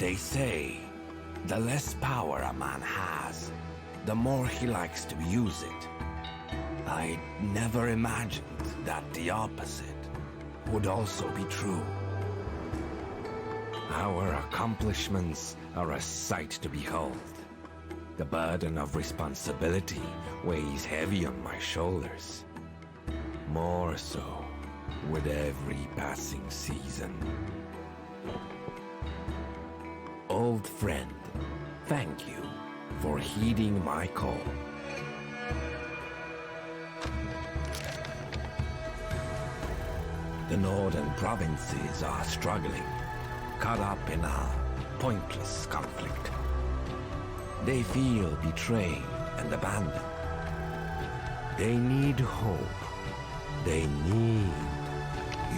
They say the less power a man has, the more he likes to use it. I never imagined that the opposite would also be true. Our accomplishments are a sight to behold. The burden of responsibility weighs heavy on my shoulders. More so with every passing season. Old friend, thank you for heeding my call. The northern provinces are struggling, caught up in a pointless conflict. They feel betrayed and abandoned. They need hope. They need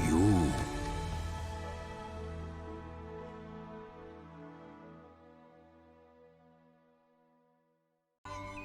you.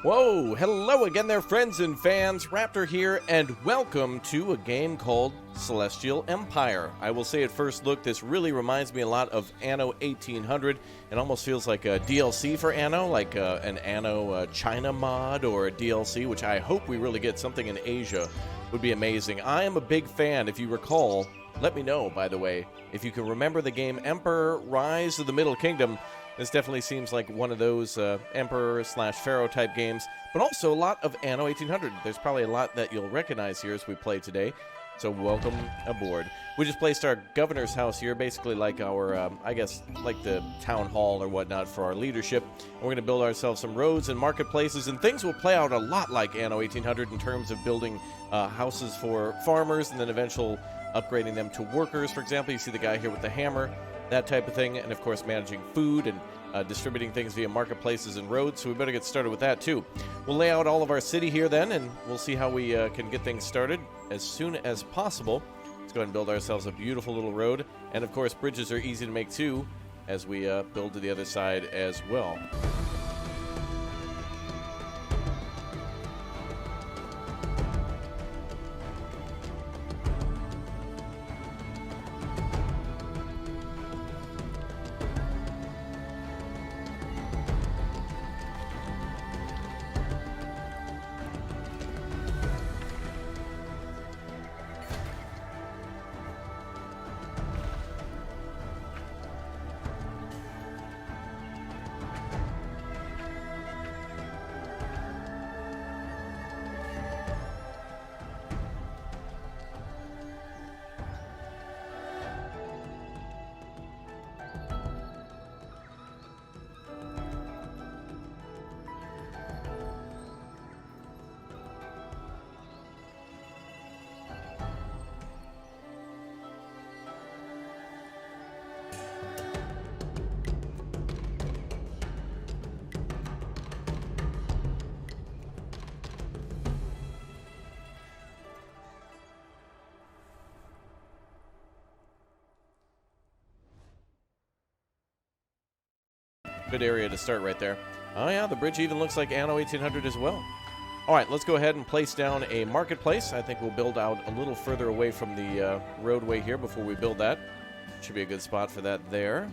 Whoa, hello again there, friends and fans. Raptor here, and welcome to a game called Celestial Empire. I will say at first look, this really reminds me a lot of Anno 1800. It almost feels like a DLC for Anno, like an Anno China mod or a DLC, which I hope we really get. Something in Asia would be amazing. I am a big fan. If you recall, let me know, by the way, if you can remember the game Emperor Rise of the Middle Kingdom. This definitely seems like one of those Emperor/Pharaoh type games, but also a lot of Anno 1800. There's probably a lot that you'll recognize here as we play today, so welcome aboard. We just placed our governor's house here, basically like our, I guess, like the town hall or whatnot for our leadership. And we're going to build ourselves some roads and marketplaces, and things will play out a lot like Anno 1800 in terms of building houses for farmers and then eventual upgrading them to workers. For example, you see the guy here with the hammer. That type of thing, and of course managing food and distributing things via marketplaces and roads, so we better get started with that too. We'll lay out all of our city here then, and we'll see how we can get things started as soon as possible. Let's go ahead and build ourselves a beautiful little road, and of course bridges are easy to make too, as we build to the other side as well. Good area to start right there. Oh yeah, the bridge even looks like Anno 1800 as well. All right, let's go ahead and place down a marketplace. I think we'll build out a little further away from the roadway here before we build that. Should be a good spot for that there.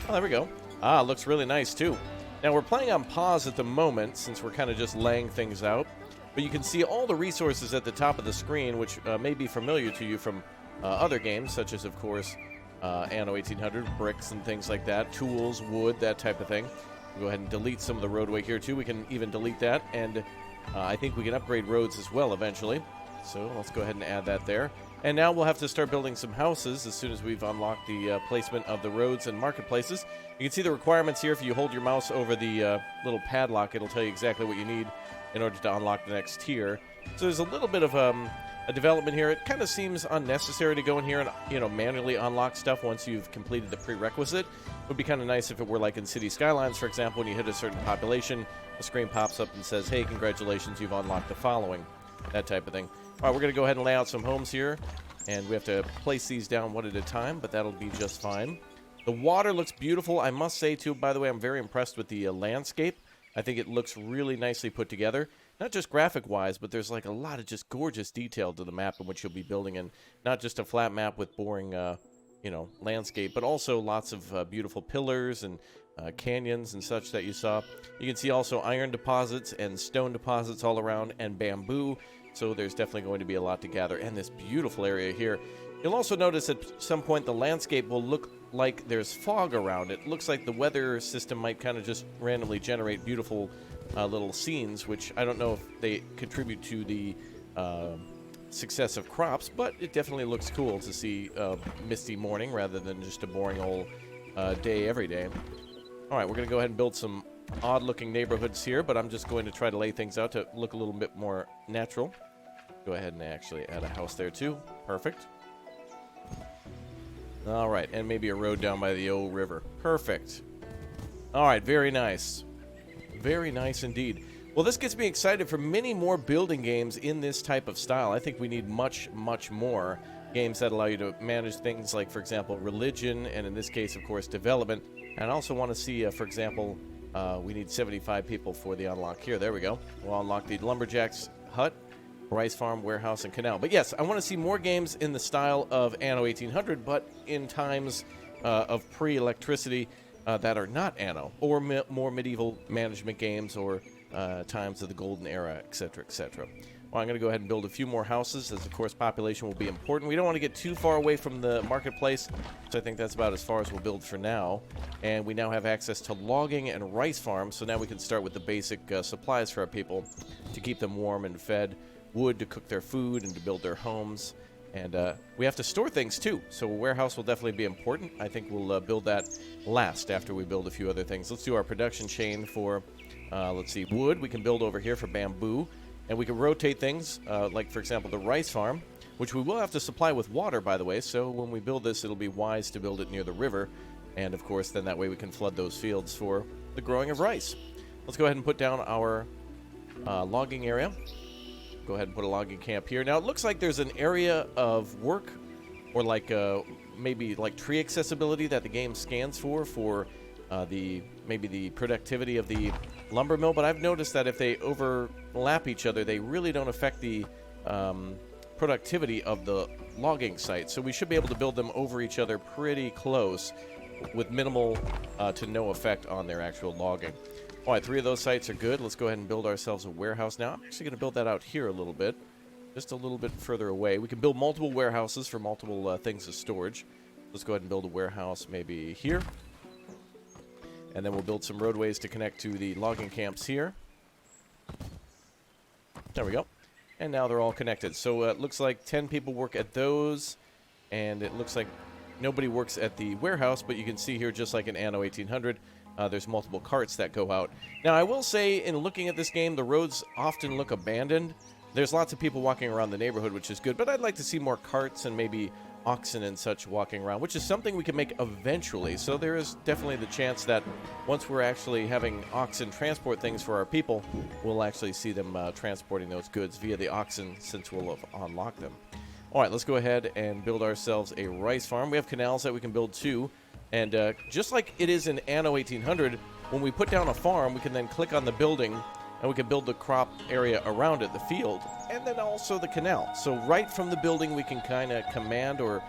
Oh, there we go. Ah, looks really nice too. Now we're playing on pause at the moment since we're kind of just laying things out. But you can see all the resources at the top of the screen, which may be familiar to you from other games, such as, of course, Anno 1800, bricks and things like that, tools, wood, that type of thing. We'll go ahead and delete some of the roadway here too. We can even delete that, and I think we can upgrade roads as well eventually. So let's go ahead and add that there. And now we'll have to start building some houses as soon as we've unlocked the placement of the roads and marketplaces. You can see the requirements here. If you hold your mouse over the little padlock, it'll tell you exactly what you need in order to unlock the next tier. So there's a little bit of a development here. It kind of seems unnecessary to go in here and, you know, manually unlock stuff once you've completed the prerequisite. It would be kind of nice if it were like in City Skylines, for example, when you hit a certain population, the screen pops up and says, hey, congratulations, you've unlocked the following. That type of thing. All right, we're going to go ahead and lay out some homes here, and we have to place these down one at a time, but that'll be just fine. The water looks beautiful. I must say, too, by the way, I'm very impressed with the landscape. I think it looks really nicely put together. Not just graphic-wise, but there's like a lot of just gorgeous detail to the map in which you'll be building in. Not just a flat map with boring, landscape, but also lots of beautiful pillars and canyons and such that you saw. You can see also iron deposits and stone deposits all around, and bamboo. So there's definitely going to be a lot to gather. And this beautiful area here. You'll also notice at some point the landscape will look like there's fog around it. Looks like the weather system might kind of just randomly generate beautiful little scenes, which I don't know if they contribute to the success of crops, but it definitely looks cool to see a misty morning rather than just a boring old day every day. All right, we're going to go ahead and build some odd-looking neighborhoods here, but I'm just going to try to lay things out to look a little bit more natural. Go ahead and actually add a house there, too. Perfect. All right, and maybe a road down by the old river. Perfect. All right, very nice. Very nice indeed. Well, this gets me excited for many more building games in this type of style. I think we need much, much more games that allow you to manage things like, for example, religion, and in this case, of course, development. And I also want to see, for example, we need 75 people for the unlock here. There we go. We'll unlock the Lumberjack's hut, rice farm, warehouse, and canal. But yes, I want to see more games in the style of Anno 1800, but in times of pre-electricity that are not Anno, or more medieval management games, or times of the golden era, etc., etc. Well, I'm going to go ahead and build a few more houses, as of course population will be important. We don't want to get too far away from the marketplace, so I think that's about as far as we'll build for now. And we now have access to logging and rice farms, so now we can start with the basic supplies for our people to keep them warm and fed, wood to cook their food and to build their homes. And we have to store things too, so a warehouse will definitely be important. I think we'll build that last after we build a few other things. Let's do our production chain for, let's see, wood. We can build over here for bamboo. And we can rotate things, like, for example, the rice farm, which we will have to supply with water, by the way. So when we build this, it'll be wise to build it near the river. And, of course, then that way we can flood those fields for the growing of rice. Let's go ahead and put down our logging area. Go ahead and put a logging camp here. Now, it looks like there's an area of work, or like maybe like tree accessibility that the game scans for maybe the productivity of the lumber mill, but I've noticed that if they overlap each other, they really don't affect the productivity of the logging site. So we should be able to build them over each other pretty close with minimal to no effect on their actual logging. All right, 3 of those sites are good. Let's go ahead and build ourselves a warehouse now. I'm actually going to build that out here a little bit, just a little bit further away. We can build multiple warehouses for multiple things of storage. Let's go ahead and build a warehouse maybe here. And then we'll build some roadways to connect to the logging camps here. There we go. And now they're all connected. So it looks like 10 people work at those. And it looks like nobody works at the warehouse. But you can see here, just like in Anno 1800, there's multiple carts that go out. Now, I will say, in looking at this game, the roads often look abandoned. There's lots of people walking around the neighborhood, which is good. But I'd like to see more carts and maybe oxen and such walking around, which is something we can make eventually. So there is definitely the chance that once we're actually having oxen transport things for our people, we'll actually see them transporting those goods via the oxen, since we'll have unlocked them. All right, let's go ahead and build ourselves a rice farm. We have canals that we can build too. And just like it is in Anno 1800, when we put down a farm, we can then click on the building and we can build the crop area around it, the field, and then also the canal. So right from the building, we can kind of command or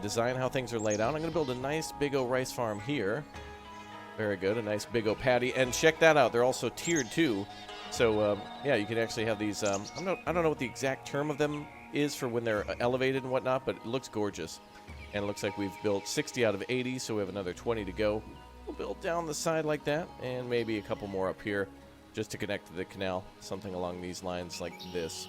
design how things are laid out. I'm going to build a nice big old rice farm here. Very good, a nice big old patty. And check that out, they're also tiered too. So yeah, you can actually have these, I don't know what the exact term of them is for when they're elevated and whatnot, but it looks gorgeous. And it looks like we've built 60 out of 80, so we have another 20 to go. We'll build down the side like that, and maybe a couple more up here, just to connect to the canal, something along these lines like this.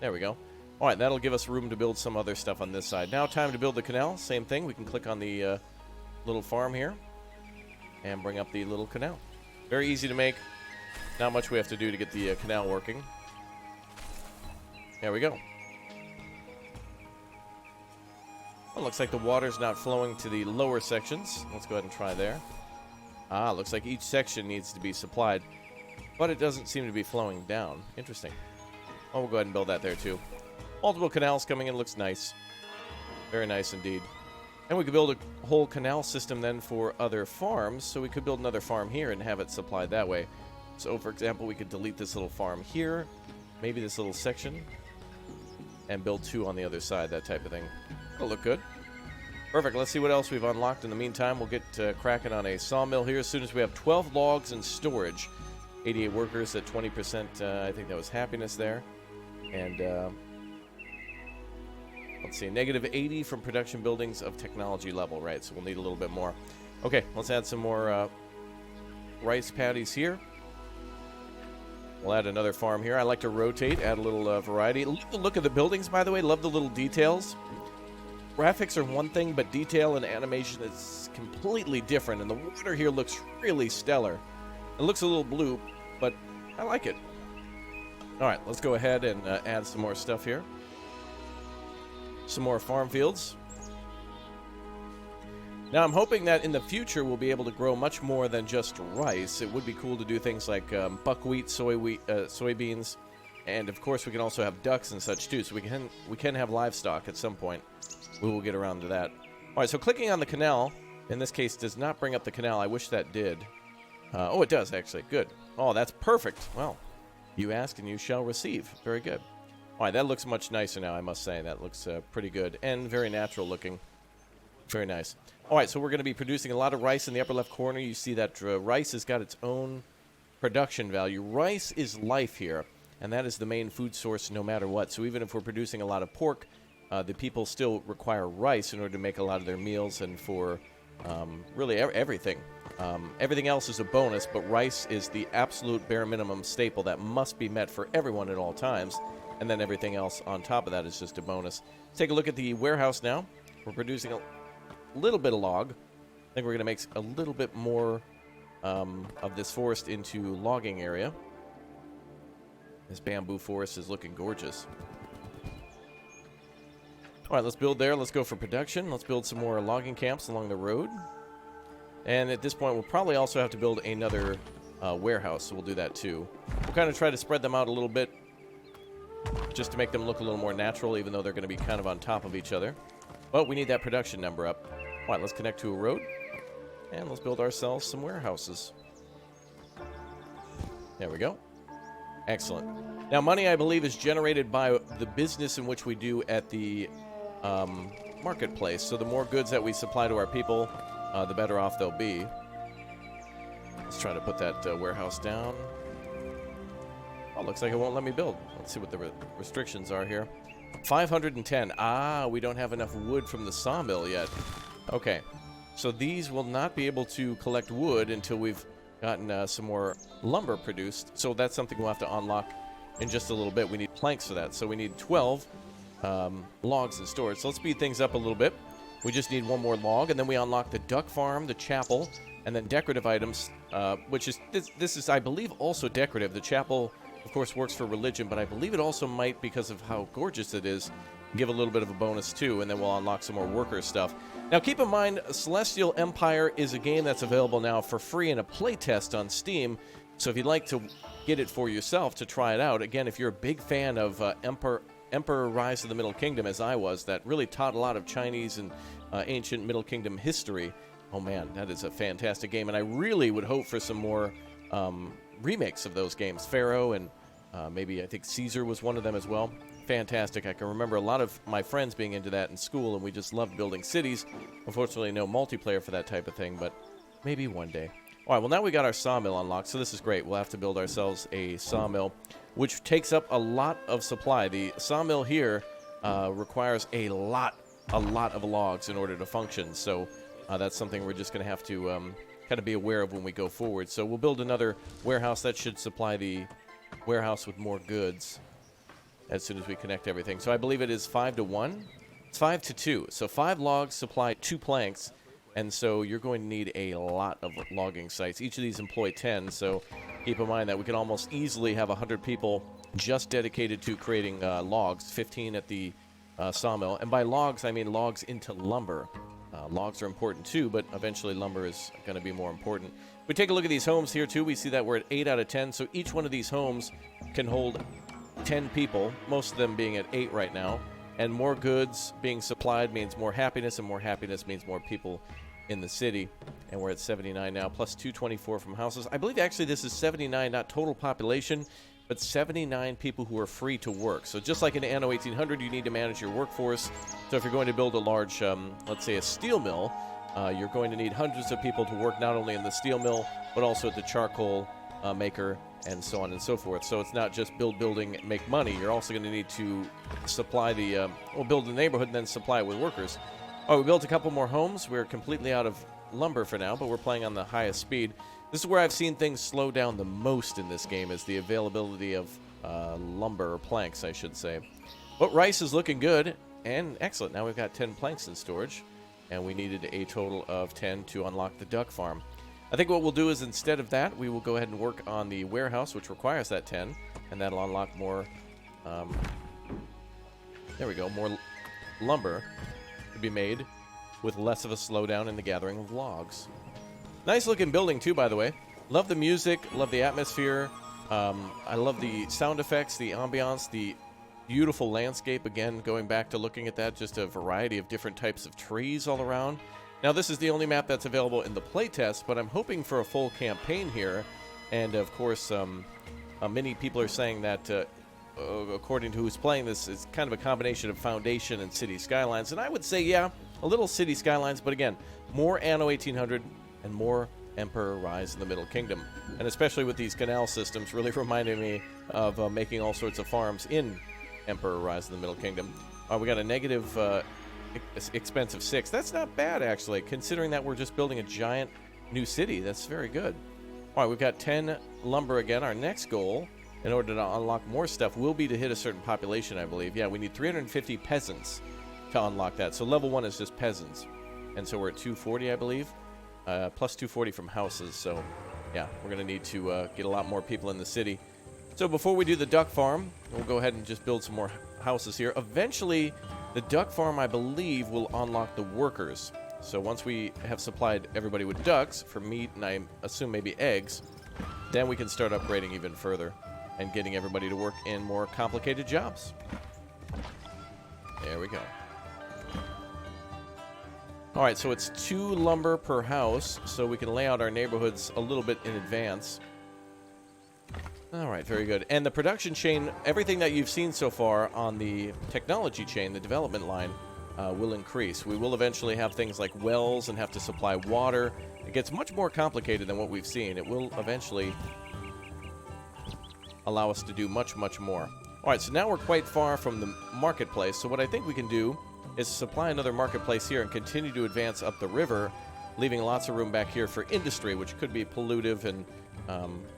There we go. All right, that'll give us room to build some other stuff on this side. Now time to build the canal. Same thing, we can click on the little farm here and bring up the little canal. Very easy to make. Not much we have to do to get the canal working. There we go. Well, looks like the water's not flowing to the lower sections. Let's go ahead and try there. Ah, looks like each section needs to be supplied, but it doesn't seem to be flowing down. Interesting. Oh, we'll go ahead and build that there too. Multiple canals coming in, looks nice. Very nice indeed. And we could build a whole canal system then for other farms, so we could build another farm here and have it supplied that way. So, for example, we could delete this little farm here, maybe this little section, and build 2 on the other side, that type of thing. That'll look good. Perfect. Let's see what else we've unlocked in the meantime. We'll get cracking on a sawmill here as soon as we have 12 logs in storage. 88 workers at 20%. I think that was happiness there. And let's see, negative 80 from production buildings of technology level, right? So we'll need a little bit more. Okay, let's add some more rice paddies here. We'll add another farm here. I like to rotate, add a little variety. Love the look of the buildings, by the way. Love the little details. Graphics are one thing, but detail and animation is completely different. And the water here looks really stellar. It looks a little blue, but I like it. All right, let's go ahead and add some more stuff here. Some more farm fields. Now, I'm hoping that in the future we'll be able to grow much more than just rice. It would be cool to do things like buckwheat, soybeans, and of course we can also have ducks and such too. So we can have livestock at some point. We will get around to that. All right, so clicking on the canal, in this case, does not bring up the canal. I wish that did. Oh, it does actually. Good. Oh, that's perfect. Well, you ask and you shall receive. Very good. All right, that looks much nicer now, I must say. That looks pretty good and very natural looking. Very nice. All right, so we're going to be producing a lot of rice in the upper left corner. You see that rice has got its own production value. Rice is life here, and that is the main food source no matter what. So even if we're producing a lot of pork, the people still require rice in order to make a lot of their meals and for really everything. Everything else is a bonus, but rice is the absolute bare minimum staple that must be met for everyone at all times. And then everything else on top of that is just a bonus. Let's take a look at the warehouse now. We're producing a little bit of log. I think we're going to make a little bit more of this forest into logging area. This bamboo forest is looking gorgeous. All right, let's build there. Let's go for production. Let's build some more logging camps along the road. And at this point, we'll probably also have to build another warehouse, so we'll do that too. We'll kind of try to spread them out a little bit just to make them look a little more natural, even though they're going to be kind of on top of each other. But we need that production number up. All right, let's connect to a road, and let's build ourselves some warehouses. There we go. Excellent. Now, money, I believe, is generated by the business in which we do at the marketplace. So the more goods that we supply to our people, the better off they'll be. Let's try to put that warehouse down. Oh, looks like it won't let me build. Let's see what the restrictions are here. 510. Ah, we don't have enough wood from the sawmill yet. Okay, so these will not be able to collect wood until we've gotten some more lumber produced. So that's something we'll have to unlock in just a little bit. We need planks for that. So we need 12 logs in storage. So let's speed things up a little bit. We just need one more log, and then we unlock the duck farm, the chapel, and then decorative items, which is, this is, I believe, also decorative. The chapel, of course, works for religion, but I believe it also might, because of how gorgeous it is, give a little bit of a bonus too, and then we'll unlock some more worker stuff. Now, keep in mind, Celestial Empire is a game that's available now for free in a playtest on Steam, so if you'd like to get it for yourself to try it out, again, if you're a big fan of Emperor Rise of the Middle Kingdom, as I was, that really taught a lot of Chinese and ancient Middle Kingdom history, oh man, that is a fantastic game, and I really would hope for some more remakes of those games. Pharaoh and maybe I think Caesar was one of them as well. Fantastic. I can remember a lot of my friends being into that in school, and we just loved building cities. Unfortunately, no multiplayer for that type of thing, but maybe one day. All right, well, now we got our sawmill unlocked, so this is great. We'll have to build ourselves a sawmill, which takes up a lot of supply. The sawmill here requires a lot of logs in order to function, so that's something we're just going to have to kind of be aware of when we go forward. So we'll build another warehouse that should supply the warehouse with more goods as soon as we connect everything. So I believe it is 5 to 1. It's 5 to 2. So 5 logs supply 2 planks, and so you're going to need a lot of logging sites. Each of these employ 10, so keep in mind that we can almost easily have 100 people just dedicated to creating logs, 15 at the sawmill. And by logs, I mean logs into lumber. Logs are important too, but eventually lumber is going to be more important. We take a look at these homes here too. We see that we're at 8 out of 10, so each one of these homes can hold 10 people, most of them being at 8 right now. And more goods being supplied means more happiness, and more happiness means more people in the city. And we're at 79 now, plus 224 from houses. I believe actually this is 79, not total population, but 79 people who are free to work. So just like in Anno 1800, you need to manage your workforce. So if you're going to build a large, let's say a steel mill, you're going to need hundreds of people to work not only in the steel mill, but also at the charcoal maker, and so on and so forth. So it's not just building, make money. You're also going to need to supply the, build the neighborhood and then supply it with workers. All right, we built a couple more homes. We're completely out of lumber for now, but we're playing on the highest speed. This is where I've seen things slow down the most in this game, is the availability of lumber, or planks, I should say. But rice is looking good and excellent. Now we've got 10 planks in storage, and we needed a total of 10 to unlock the duck farm. I think what we'll do is, instead of that, we will go ahead and work on the warehouse, which requires that 10, and that'll unlock more, there we go, more lumber to be made with less of a slowdown in the gathering of logs. Nice looking building too, by the way. Love the music, love the atmosphere. I love the sound effects, the ambiance, the beautiful landscape. Again, going back to looking at that, just a variety of different types of trees all around. Now, this is the only map that's available in the playtest, but I'm hoping for a full campaign here. And of course, many people are saying that, according to who's playing this, it's kind of a combination of Foundation and City Skylines. And I would say, yeah, a little City Skylines, but again, more Anno 1800 and more Emperor Rise in the Middle Kingdom. And especially with these canal systems, really reminding me of making all sorts of farms in Emperor Rise in the Middle Kingdom. We got a negative expense of 6. That's not bad, actually, considering that we're just building a giant new city. That's very good. All right, we've got 10 lumber again. Our next goal, in order to unlock more stuff, will be to hit a certain population, I believe. Yeah, we need 350 peasants to unlock that. So level 1 is just peasants. And so we're at 240, I believe. Plus 240 from houses. So, yeah, we're going to need to get a lot more people in the city. So before we do the duck farm, we'll go ahead and just build some more houses here. Eventually, the duck farm, I believe, will unlock the workers. So once we have supplied everybody with ducks for meat, and I assume maybe eggs, then we can start upgrading even further and getting everybody to work in more complicated jobs. There we go. All right, so it's 2 lumber per house, so we can lay out our neighborhoods a little bit in advance. All right, very good. And the production chain, everything that you've seen so far on the technology chain, the development line, will increase. We will eventually have things like wells and have to supply water. It gets much more complicated than what we've seen. It will eventually allow us to do much, much more. All right, so now we're quite far from the marketplace. So what I think we can do is supply another marketplace here and continue to advance up the river, leaving lots of room back here for industry, which could be pollutive and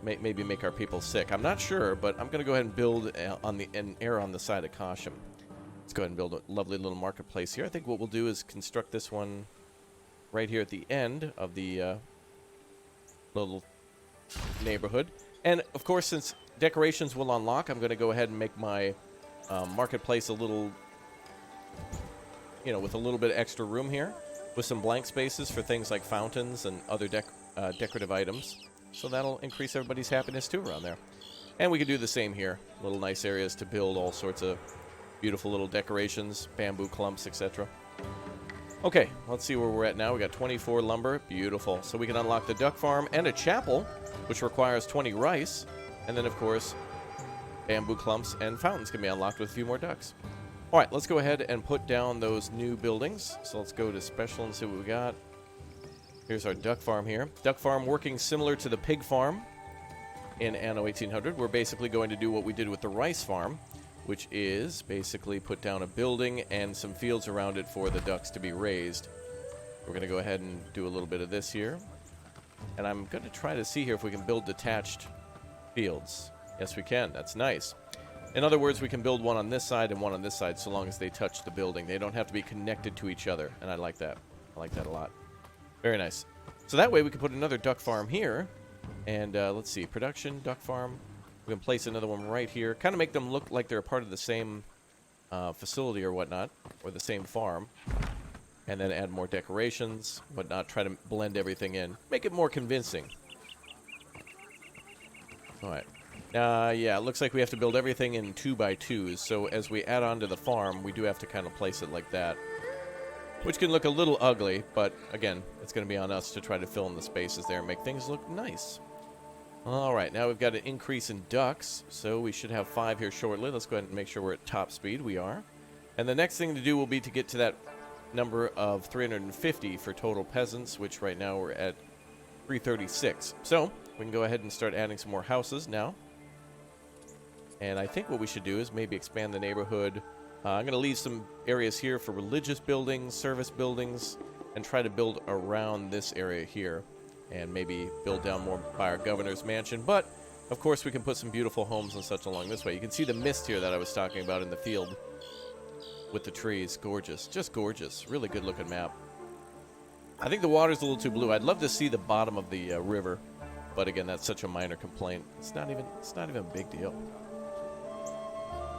maybe make our people sick. I'm not sure, but I'm going to go ahead and build and err on the side of caution. Let's go ahead and build a lovely little marketplace here. I think what we'll do is construct this one right here at the end of the little neighborhood. And, of course, since decorations will unlock, I'm going to go ahead and make my marketplace a little, with a little bit extra room here, with some blank spaces for things like fountains and other decorative items. So that'll increase everybody's happiness, too, around there. And we can do the same here. Little nice areas to build all sorts of beautiful little decorations, bamboo clumps, etc. Okay, let's see where we're at now. We got 24 lumber. Beautiful. So we can unlock the duck farm and a chapel, which requires 20 rice. And then, of course, bamboo clumps and fountains can be unlocked with a few more ducks. All right, let's go ahead and put down those new buildings. So let's go to special and see what we got. Here's our duck farm here. Duck farm working similar to the pig farm in Anno 1800. We're basically going to do what we did with the rice farm, which is basically put down a building and some fields around it for the ducks to be raised. We're going to go ahead and do a little bit of this here. And I'm going to try to see here if we can build detached fields. Yes, we can. That's nice. In other words, we can build one on this side and one on this side so long as they touch the building. They don't have to be connected to each other, and I like that. I like that a lot. Very nice. So that way we can put another duck farm here. And let's see, production, duck farm. We can place another one right here. Kind of make them look like they're a part of the same facility or whatnot, or the same farm. And then add more decorations, whatnot. Try to blend everything in. Make it more convincing. All right. Yeah, it looks like we have to build everything in 2x2s. So as we add on to the farm, we do have to kind of place it like that. Which can look a little ugly, but again, it's going to be on us to try to fill in the spaces there and make things look nice. All right, now we've got an increase in ducks, so we should have 5 here shortly. Let's go ahead and make sure we're at top speed. We are. And the next thing to do will be to get to that number of 350 for total peasants, which right now we're at 336. So we can go ahead and start adding some more houses now. And I think what we should do is maybe expand the neighborhood. I'm going to leave some areas here for religious buildings, service buildings, and try to build around this area here. And maybe build down more by our governor's mansion. But, of course, we can put some beautiful homes and such along this way. You can see the mist here that I was talking about in the field with the trees. Gorgeous. Just gorgeous. Really good-looking map. I think the water's a little too blue. I'd love to see the bottom of the river. But, again, that's such a minor complaint. It's not even a big deal.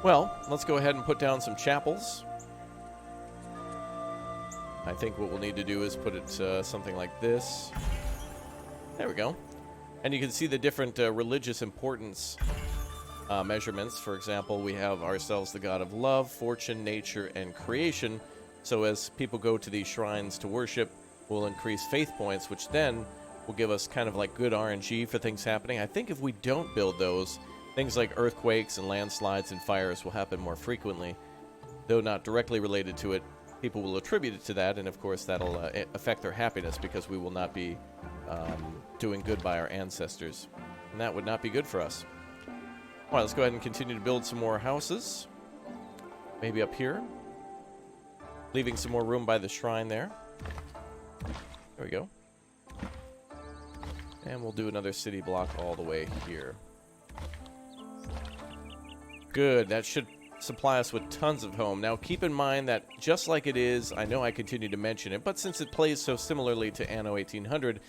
Well, let's go ahead and put down some chapels. I think what we'll need to do is put it something like this. There we go. And you can see the different religious importance measurements. For example, we have ourselves the god of love, fortune, nature, and creation. So as people go to these shrines to worship, we'll increase faith points, which then will give us kind of like good RNG for things happening. I think if we don't build those, things like earthquakes and landslides and fires will happen more frequently. Though not directly related to it, people will attribute it to that, and of course that'll affect their happiness because we will not be doing good by our ancestors. And that would not be good for us. All right, let's go ahead and continue to build some more houses. Maybe up here. Leaving some more room by the shrine there. There we go. And we'll do another city block all the way here. Good, that should supply us with tons of home. Now keep in mind that just like it is, I know I continue to mention it, but since it plays so similarly to Anno 1800,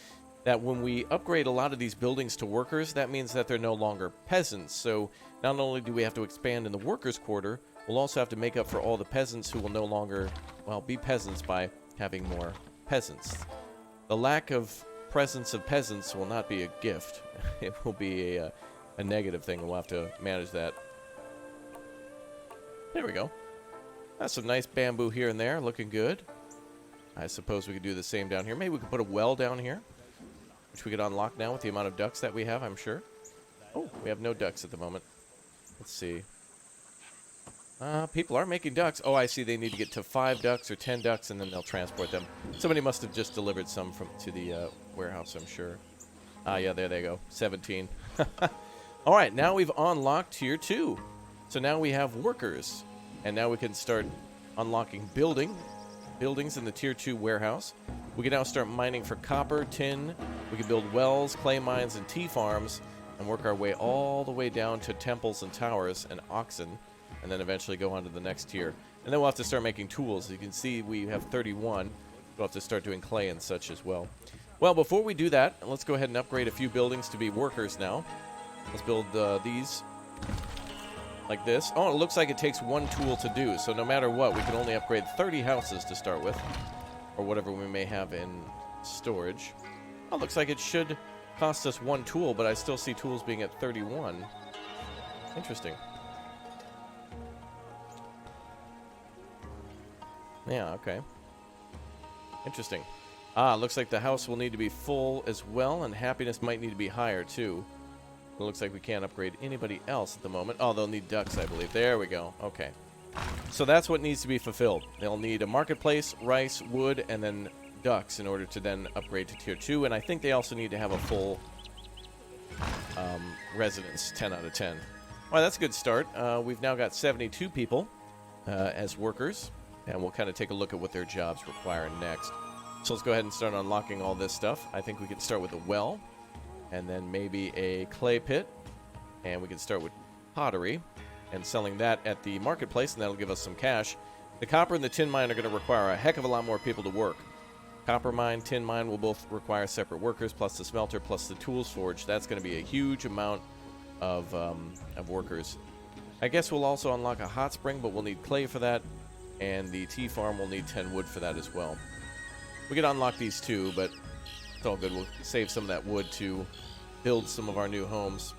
that when we upgrade a lot of these buildings to workers, that means that they're no longer peasants. So not only do we have to expand in the workers' quarter, we'll also have to make up for all the peasants who will no longer, well, be peasants by having more peasants. The lack of presence of peasants will not be a gift. It will be a negative thing. We'll have to manage that. There we go. That's some nice bamboo here and there, looking good. I suppose we could do the same down here. Maybe we could put a well down here, which we could unlock now with the amount of ducks that we have, I'm sure. Oh, we have no ducks at the moment. Let's see. People are making ducks. Oh, I see. They need to get to 5 ducks or 10 ducks, and then they'll transport them. Somebody must have just delivered some to the warehouse, I'm sure. Yeah, there they go. 17. All right, now we've unlocked Tier 2. So now we have workers, and now we can start unlocking buildings in the Tier 2 warehouse. We can now start mining for copper, tin. We can build wells, clay mines, and tea farms, and work our way all the way down to temples and towers and oxen, and then eventually go on to the next tier. And then we'll have to start making tools. You can see we have 31. We'll have to start doing clay and such as well. Well, before we do that, let's go ahead and upgrade a few buildings to be workers now. Let's build these. Like this. Oh, it looks like it takes 1 tool to do, so no matter what, we can only upgrade 30 houses to start with, or whatever we may have in storage. Oh, looks like it should cost us 1 tool, but I still see tools being at 31. Interesting. Yeah, okay. Interesting. Looks like the house will need to be full as well, and happiness might need to be higher, too. It looks like we can't upgrade anybody else at the moment. Oh, they'll need ducks, I believe. There we go. Okay. So that's what needs to be fulfilled. They'll need a marketplace, rice, wood, and then ducks in order to then upgrade to Tier 2. And I think they also need to have a full residence, 10 out of 10. Well, that's a good start. We've now got 72 people as workers. And we'll kind of take a look at what their jobs require next. So let's go ahead and start unlocking all this stuff. I think we can start with a well. And then maybe a clay pit, and we can start with pottery and selling that at the marketplace, and that'll give us some cash. The copper and the tin mine are going to require a heck of a lot more people to work. Copper mine, tin mine will both require separate workers, plus the smelter, plus the tools forge. That's going to be a huge amount of workers. I guess we'll also unlock a hot spring, but we'll need clay for that, and the tea farm will need 10 wood for that as well. We could unlock these too, but it's all good. We'll save some of that wood to build some of our new homes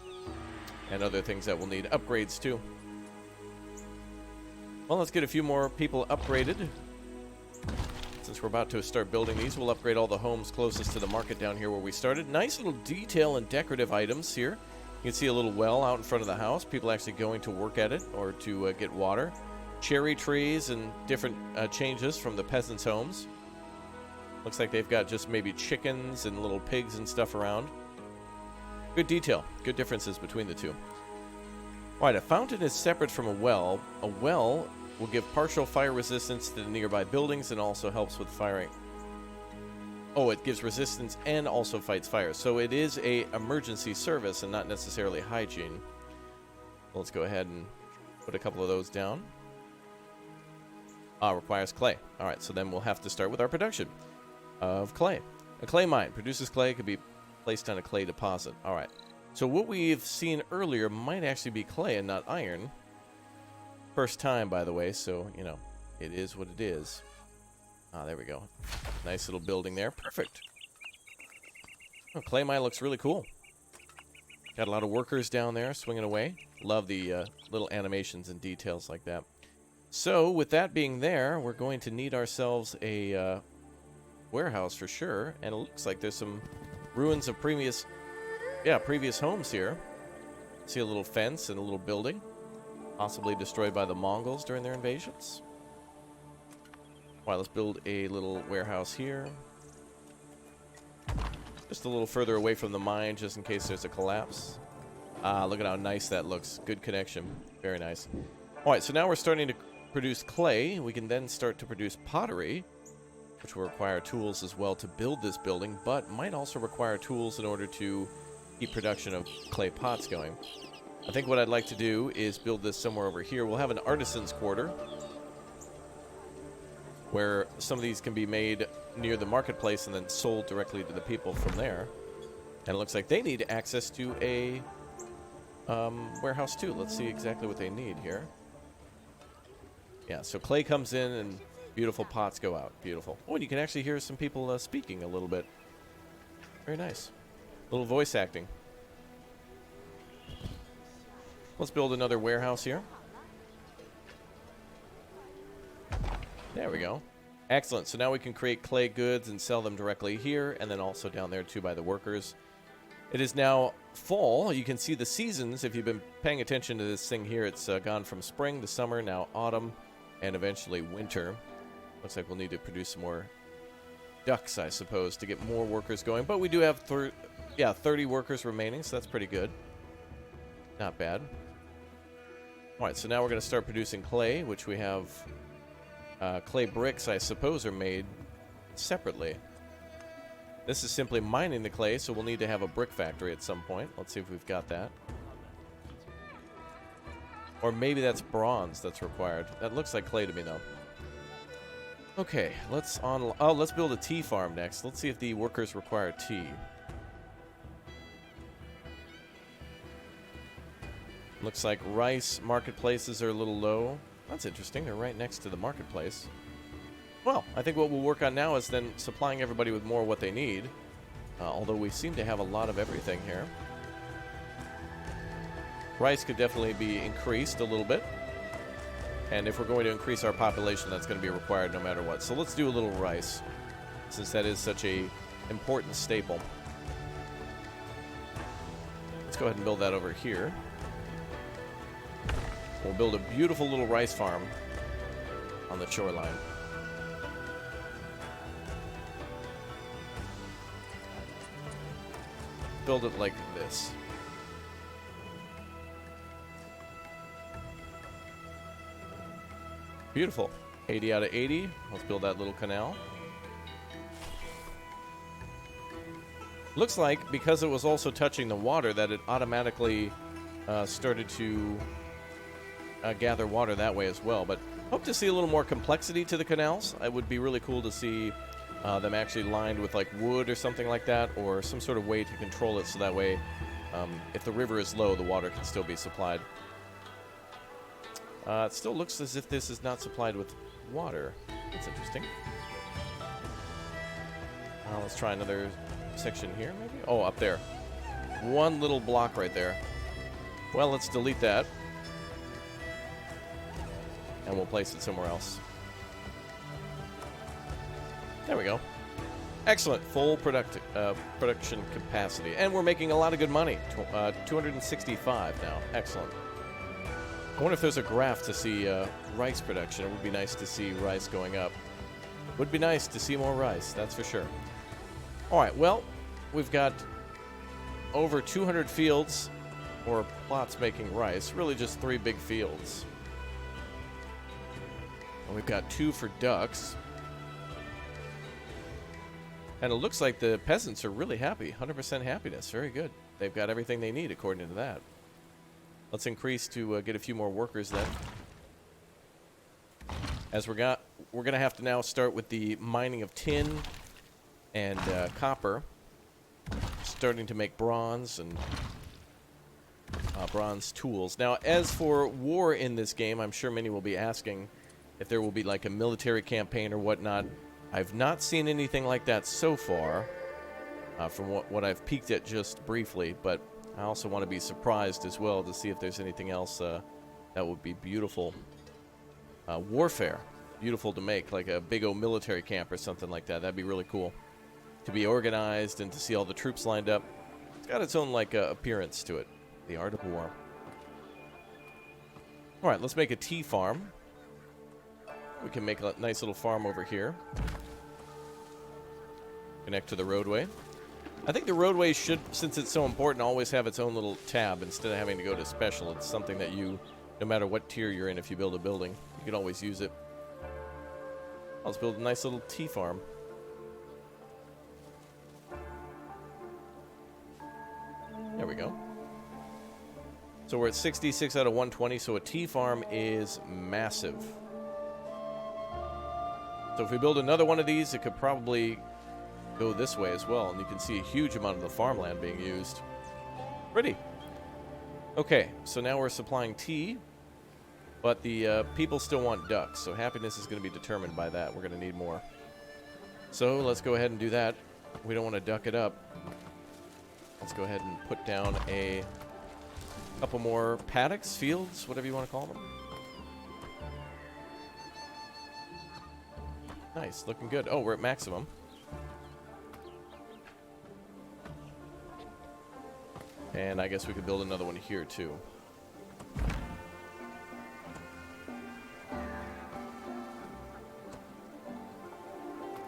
and other things that will need upgrades too. Well, let's get a few more people upgraded. Since we're about to start building these, we'll upgrade all the homes closest to the market down here where we started. Nice little detail and decorative items here. You can see a little well out in front of the house. People actually going to work at it or to get water. Cherry trees and different changes from the peasants' homes. Looks like they've got just maybe chickens and little pigs and stuff around. Good detail. Good differences between the two. Alright, a fountain is separate from a well. A well will give partial fire resistance to the nearby buildings and also helps with firing. Oh, it gives resistance and also fights fire. So it is a emergency service and not necessarily hygiene. Let's go ahead and put a couple of those down. Requires clay. Alright, so then we'll have to start with our production of clay. A clay mine produces clay, could be placed on a clay deposit. Alright, so what we've seen earlier might actually be clay and not iron. First time, by the way, so, you know, it is what it is. There we go. Nice little building there. Perfect. Oh, clay mine looks really cool. Got a lot of workers down there swinging away. Love the little animations and details like that. So, with that being there, we're going to need ourselves a warehouse for sure. And it looks like there's some ruins of previous homes here. See a little fence and a little building. Possibly destroyed by the Mongols during their invasions. Alright, let's build a little warehouse here. Just a little further away from the mine, just in case there's a collapse. Look at how nice that looks. Good connection. Very nice. Alright, so now we're starting to produce clay. We can then start to produce pottery, which will require tools as well to build this building, but might also require tools in order to keep production of clay pots going. I think what I'd like to do is build this somewhere over here. We'll have an artisan's quarter where some of these can be made near the marketplace and then sold directly to the people from there. And it looks like they need access to a warehouse too. Let's see exactly what they need here. Yeah, so clay comes in and beautiful pots go out. Beautiful. Oh, and you can actually hear some people speaking a little bit. Very nice. A little voice acting. Let's build another warehouse here. There we go. Excellent. So now we can create clay goods and sell them directly here, and then also down there too by the workers. It is now fall. You can see the seasons. If you've been paying attention to this thing here, it's gone from spring to summer, now autumn, and eventually winter. Looks like we'll need to produce some more ducks, I suppose, to get more workers going. But we do have 30 workers remaining, so that's pretty good. Not bad. Alright, so now we're going to start producing clay, which we have clay bricks, I suppose, are made separately. This is simply mining the clay, so we'll need to have a brick factory at some point. Let's see if we've got that. Or maybe that's bronze that's required. That looks like clay to me, though. Okay, let's build a tea farm next. Let's see if the workers require tea. Looks like rice marketplaces are a little low. That's interesting. They're right next to the marketplace. Well, I think what we'll work on now is then supplying everybody with more of what they need. Although we seem to have a lot of everything here. Rice could definitely be increased a little bit. And if we're going to increase our population, that's going to be required no matter what. So let's do a little rice, since that is such a important staple. Let's go ahead and build that over here. We'll build a beautiful little rice farm on the shoreline. Build it like this. Beautiful. 80 out of 80. Let's build that little canal. Looks like because it was also touching the water that it automatically started to gather water that way as well. But hope to see a little more complexity to the canals. It would be really cool to see them actually lined with like wood or something like that, or some sort of way to control it so that way if the river is low, the water can still be supplied. It still looks as if this is not supplied with water. That's interesting. Let's try another section here, maybe? Oh, up there. One little block right there. Well, let's delete that. And we'll place it somewhere else. There we go. Excellent. Full production capacity. And we're making a lot of good money. 265 now. Excellent. I wonder if there's a graph to see rice production. It would be nice to see rice going up. Would be nice to see more rice, that's for sure. All right, well, we've got over 200 fields or plots making rice. Really just 3 big fields. And we've got 2 for ducks. And it looks like the peasants are really happy. 100% happiness. Very good. They've got everything they need according to that. Let's increase to get a few more workers then. As we're going to have to now start with the mining of tin and copper. Starting to make bronze and bronze tools. Now, as for war in this game, I'm sure many will be asking if there will be like a military campaign or whatnot. I've not seen anything like that so far, from what I've peeked at just briefly, but I also want to be surprised as well to see if there's anything else that would be beautiful. Warfare. Beautiful to make, like a big old military camp or something like that. That'd be really cool. To be organized and to see all the troops lined up. It's got its own, like, appearance to it. The art of war. Alright, let's make a tea farm. We can make a nice little farm over here. Connect to the roadway. I think the roadway should, since it's so important, always have its own little tab instead of having to go to special. It's something that you, no matter what tier you're in, if you build a building, you can always use it. Let's build a nice little tea farm. There we go. So we're at 66 out of 120, so a tea farm is massive. So if we build another one of these, it could probably go this way as well, and you can see a huge amount of the farmland being used. Pretty. Okay, so now we're supplying tea, but the people still want ducks, so happiness is going to be determined by that. We're going to need more. So let's go ahead and do that. We don't want to duck it up. Let's go ahead and put down a couple more paddocks, fields, whatever you want to call them. Nice, looking good. Oh, we're at maximum. And I guess we could build another one here, too.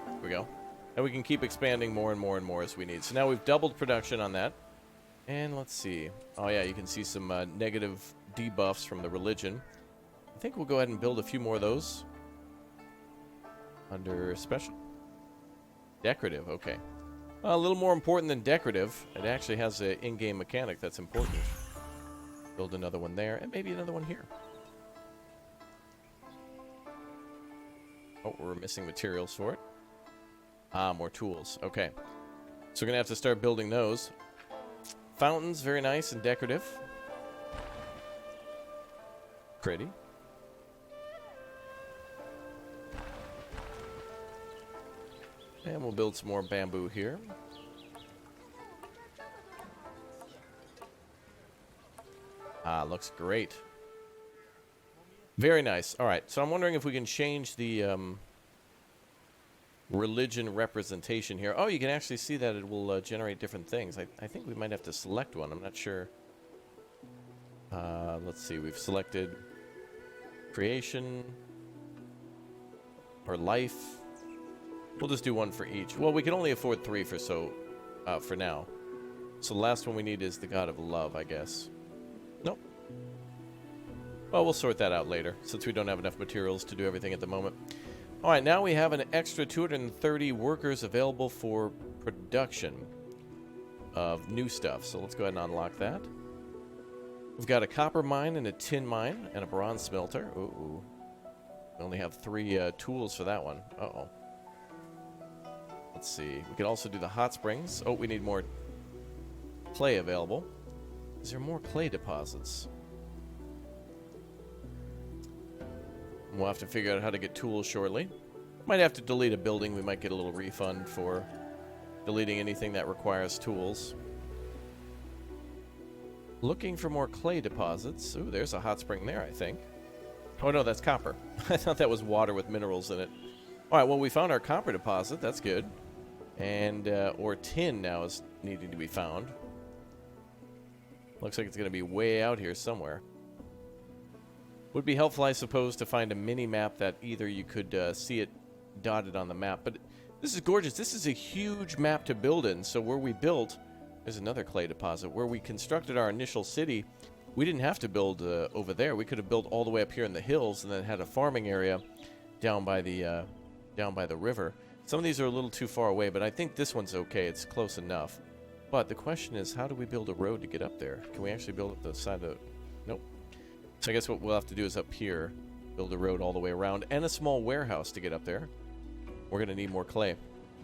Here we go. And we can keep expanding more and more and more as we need. So now we've doubled production on that. And let's see. Oh, yeah, you can see some negative debuffs from the religion. I think we'll go ahead and build a few more of those. Under special. Decorative, okay. A little more important than decorative. It actually has an in-game mechanic that's important. Build another one there, and maybe another one here. Oh, we're missing materials for it. Ah, more tools. Okay. So we're going to have to start building those. Fountains, very nice and decorative. Pretty. And we'll build some more bamboo here. Ah, looks great. Very nice. All right, so I'm wondering if we can change the religion representation here. Oh, you can actually see that it will generate different things. I think we might have to select one. I'm not sure. Let's see. We've selected creation or life. We'll just do one for each. Well, we can only afford 3 for now. So the last one we need is the god of love, I guess. Nope. Well, we'll sort that out later, since we don't have enough materials to do everything at the moment. All right, now we have an extra 230 workers available for production of new stuff. So let's go ahead and unlock that. We've got a copper mine and a tin mine and a bronze smelter. Ooh. We only have 3 tools for that one. Uh-oh. Let's see. We could also do the hot springs. Oh, we need more clay available. Is there more clay deposits? We'll have to figure out how to get tools shortly. Might have to delete a building. We might get a little refund for deleting anything that requires tools. Looking for more clay deposits. Ooh, there's a hot spring there, I think. Oh, no, that's copper. I thought that was water with minerals in it. All right, well, we found our copper deposit. That's good. And, or tin now is needing to be found. Looks like it's going to be way out here somewhere. Would be helpful, I suppose, to find a mini-map that either you could see it dotted on the map. But this is gorgeous. This is a huge map to build in. So where we built, there's another clay deposit. Where we constructed our initial city, we didn't have to build over there. We could have built all the way up here in the hills and then had a farming area down by the river. Some of these are a little too far away, but I think this one's okay. It's close enough. But the question is, how do we build a road to get up there? Can we actually build up the side of the... Nope. So I guess what we'll have to do is up here, build a road all the way around, and a small warehouse to get up there. We're going to need more clay.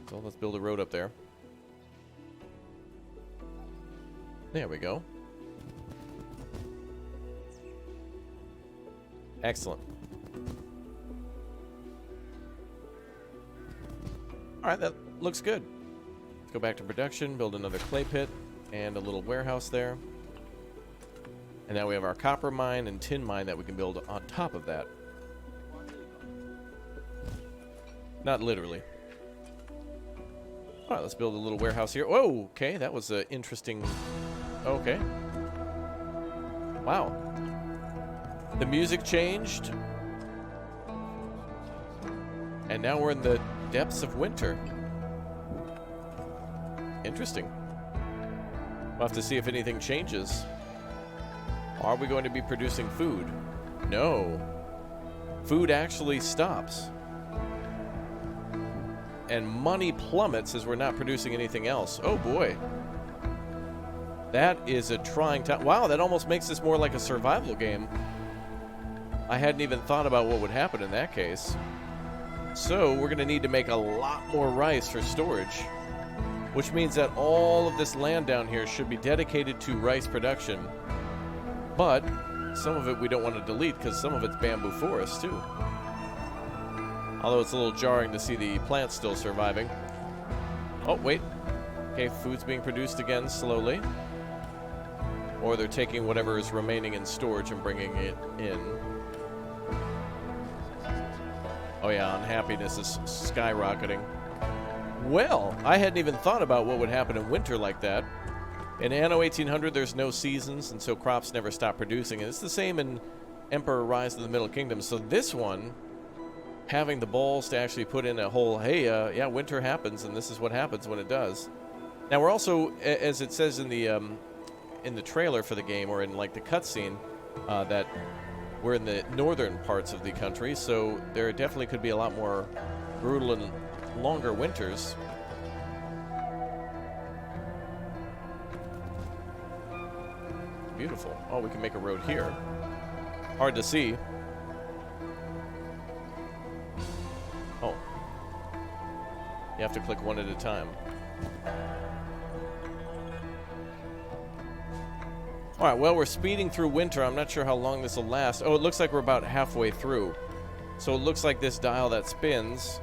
So let's build a road up there. There we go. Excellent. Alright, that looks good. Let's go back to production, build another clay pit, and a little warehouse there. And now we have our copper mine and tin mine that we can build on top of that. Not literally. Alright, let's build a little warehouse here. Whoa, okay, that was interesting. Okay. Wow. The music changed. And now we're in the depths of winter. Interesting. We'll have to see if anything changes. Are we going to be producing food? No. Food actually stops. And money plummets as we're not producing anything else. Oh boy. That is a trying time. Wow, that almost makes this more like a survival game. I hadn't even thought about what would happen in that case. So we're going to need to make a lot more rice for storage, which means that all of this land down here should be dedicated to rice production. But some of it we don't want to delete because some of it's bamboo forest too. Although it's a little jarring to see the plants still surviving. Oh, wait. Okay, food's being produced again slowly. Or they're taking whatever is remaining in storage and bringing it in. Oh yeah, unhappiness is skyrocketing. Well, I hadn't even thought about what would happen in winter like that. In Anno 1800, there's no seasons, and so crops never stop producing. And it's the same in Emperor Rise of the Middle Kingdom. So this one, having the balls to actually put in a whole, hey, yeah, winter happens, and this is what happens when it does. Now, we're also, as it says in the trailer for the game, or in, like, the cutscene, that we're in the northern parts of the country, so there definitely could be a lot more brutal and longer winters. Beautiful. Oh, we can make a road here. Hard to see. Oh. You have to click one at a time. Alright, well, we're speeding through winter. I'm not sure how long this will last. Oh, it looks like we're about halfway through. So it looks like this dial that spins.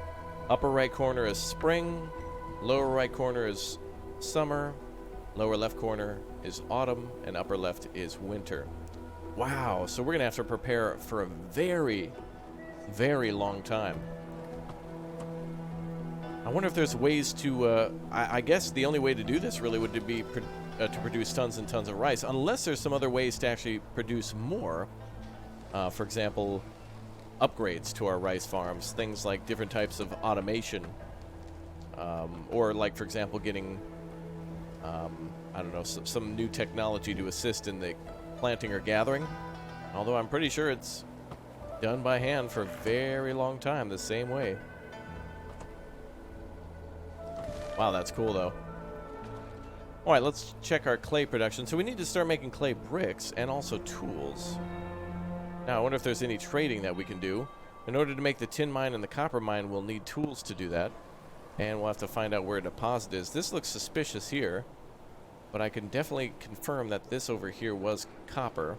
Upper right corner is spring. Lower right corner is summer. Lower left corner is autumn. And upper left is winter. Wow, so we're going to have to prepare for a very, very long time. I wonder if there's ways to... I guess the only way to do this really would be to produce tons and tons of rice, unless there's some other ways to actually produce more. For example, upgrades to our rice farms, things like different types of automation, or like, for example, getting, I don't know, some new technology to assist in the planting or gathering. Although I'm pretty sure it's done by hand for a very long time the same way. Wow, that's cool though. Alright, let's check our clay production. So we need to start making clay bricks and also tools. Now, I wonder if there's any trading that we can do. In order to make the tin mine and the copper mine, we'll need tools to do that. And we'll have to find out where a deposit is. This looks suspicious here, but I can definitely confirm that this over here was copper.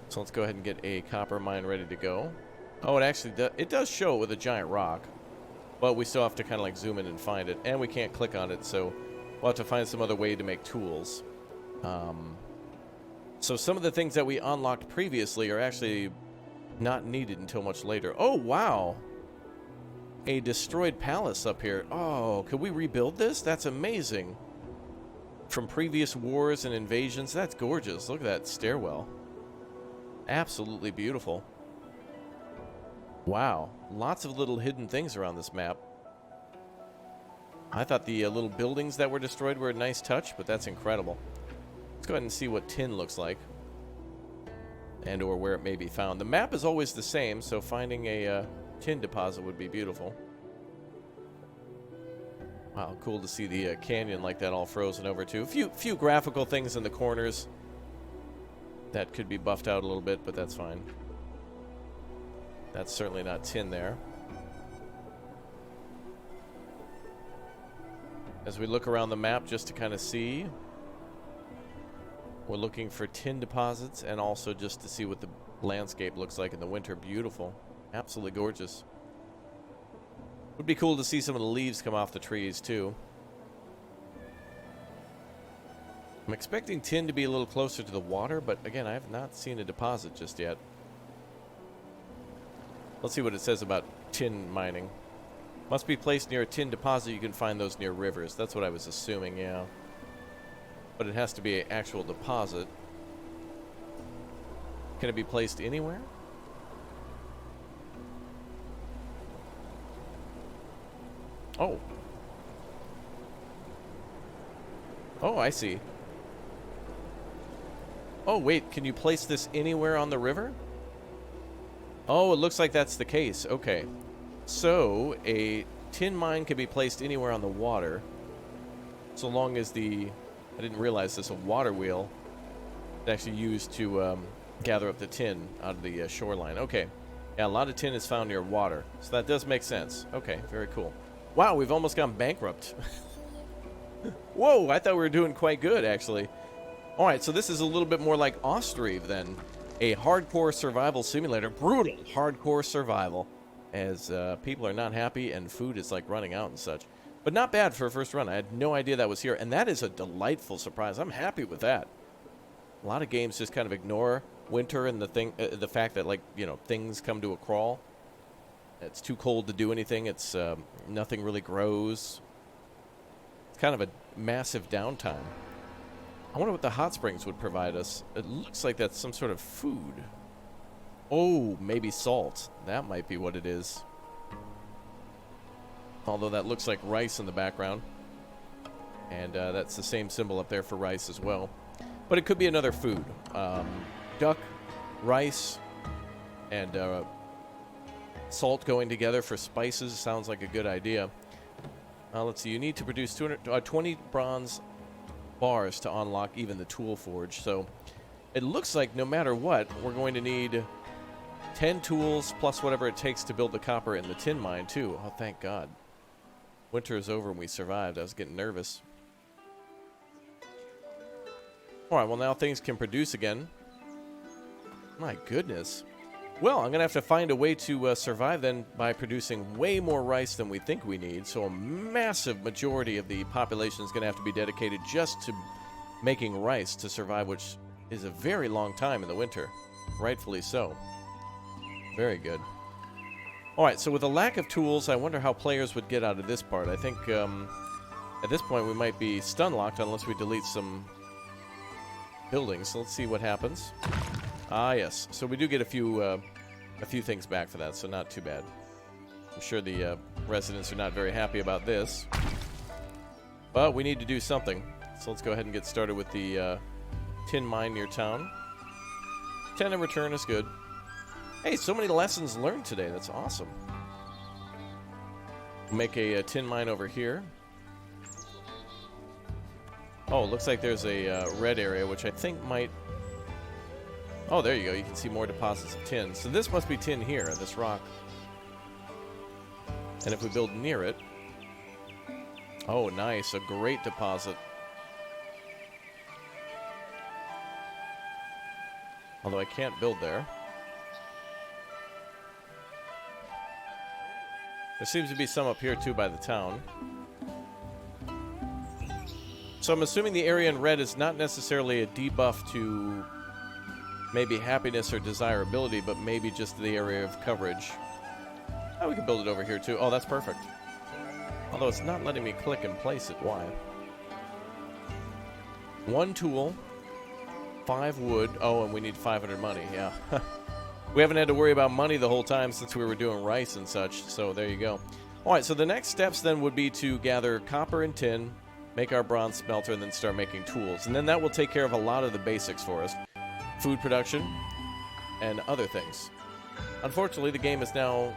So let's go ahead and get a copper mine ready to go. Oh, it does show it with a giant rock, but we still have to kind of like zoom in and find it. And we can't click on it, so we'll have to find some other way to make tools. So some of the things that we unlocked previously are actually not needed until much later. Oh, wow. a destroyed palace up here. Oh, could we rebuild this? That's amazing. From previous wars and invasions. That's gorgeous. Look at that stairwell. Absolutely beautiful. Wow. Lots of little hidden things around this map. I thought the little buildings that were destroyed were a nice touch, but that's incredible. Let's go ahead and see what tin looks like. And or where it may be found. The map is always the same, so finding a tin deposit would be beautiful. Wow, cool to see the canyon like that all frozen over too. Few graphical things in the corners that could be buffed out a little bit, but that's fine. That's certainly not tin there. As we look around the map just to kind of see, we're looking for tin deposits and also just to see what the landscape looks like in the winter. Beautiful. Absolutely gorgeous. Would be cool to see some of the leaves come off the trees too. I'm expecting tin to be a little closer to the water, but again, I have not seen a deposit just yet. Let's see what it says about tin mining. Must be placed near a tin deposit. You can find those near rivers. That's what I was assuming, yeah. But it has to be an actual deposit. Can it be placed anywhere? Oh. Oh, I see. Oh, wait. Can you place this anywhere on the river? Oh, it looks like that's the case. Okay. So, a tin mine can be placed anywhere on the water, so long as the... I didn't realize this, a water wheel is actually used to gather up the tin out of the shoreline. Okay. Yeah, a lot of tin is found near water, so that does make sense. Okay, very cool. Wow, we've almost gone bankrupt. Whoa, I thought we were doing quite good, actually. All right, so this is a little bit more like Ostriv then. A hardcore survival simulator. Brutal hardcore survival. As people are not happy and food is like running out and such. But not bad for a first run. I had no idea that was here. And that is a delightful surprise. I'm happy with that. A lot of games just kind of ignore winter and the fact that, like, you know, things come to a crawl. It's too cold to do anything. It's nothing really grows. It's kind of a massive downtime. I wonder what the hot springs would provide us. It looks like that's some sort of food. Oh, maybe salt. That might be what it is. Although that looks like rice in the background. And that's the same symbol up there for rice as well. But it could be another food. Duck, rice, and salt going together for spices sounds like a good idea. Let's see. You need to produce 20 bronze bars to unlock even the tool forge. So it looks like no matter what, we're going to need 10 tools plus whatever it takes to build the copper in the tin mine too. Oh, thank God. Winter is over and we survived. I was getting nervous. Alright, well now things can produce again. My goodness. Well, I'm going to have to find a way to survive then by producing way more rice than we think we need. So a massive majority of the population is going to have to be dedicated just to making rice to survive, which is a very long time in the winter. Rightfully so. Very good. Alright, so with a lack of tools, I wonder how players would get out of this part. I think at this point we might be stun-locked unless we delete some buildings. So let's see what happens. Ah, yes. So we do get a few things back for that, so not too bad. I'm sure the residents are not very happy about this. But we need to do something. So let's go ahead and get started with the tin mine near town. 10 in return is good. Hey, so many lessons learned today. That's awesome. Make a tin mine over here. Oh, looks like there's a red area, which I think might... Oh, there you go. You can see more deposits of tin. So this must be tin here, this rock. And if we build near it... Oh, nice. A great deposit. Although I can't build there. There seems to be some up here, too, by the town. So I'm assuming the area in red is not necessarily a debuff to maybe happiness or desirability, but maybe just the area of coverage. Oh, we can build it over here too. Oh, that's perfect. Although it's not letting me click and place it. Why? 1 tool, 5 wood. Oh, and we need 500 money. Yeah. We haven't had to worry about money the whole time since we were doing rice and such. So there you go. All right, so the next steps then would be to gather copper and tin, make our bronze smelter, and then start making tools. And then that will take care of a lot of the basics for us. Food production and other things. Unfortunately, the game has now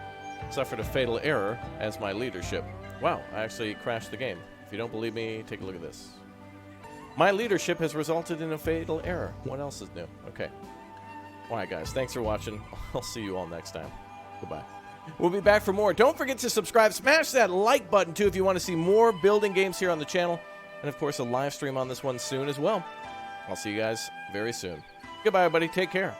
suffered a fatal error as my leadership. Wow, I actually crashed the game. If you don't believe me, take a look at this. My leadership has resulted in a fatal error. What else is new? Okay. Alright guys, thanks for watching. I'll see you all next time. Goodbye. We'll be back for more. Don't forget to subscribe. Smash that like button too if you want to see more building games here on the channel. And of course a live stream on this one soon as well. I'll see you guys very soon. Goodbye everybody. Take care.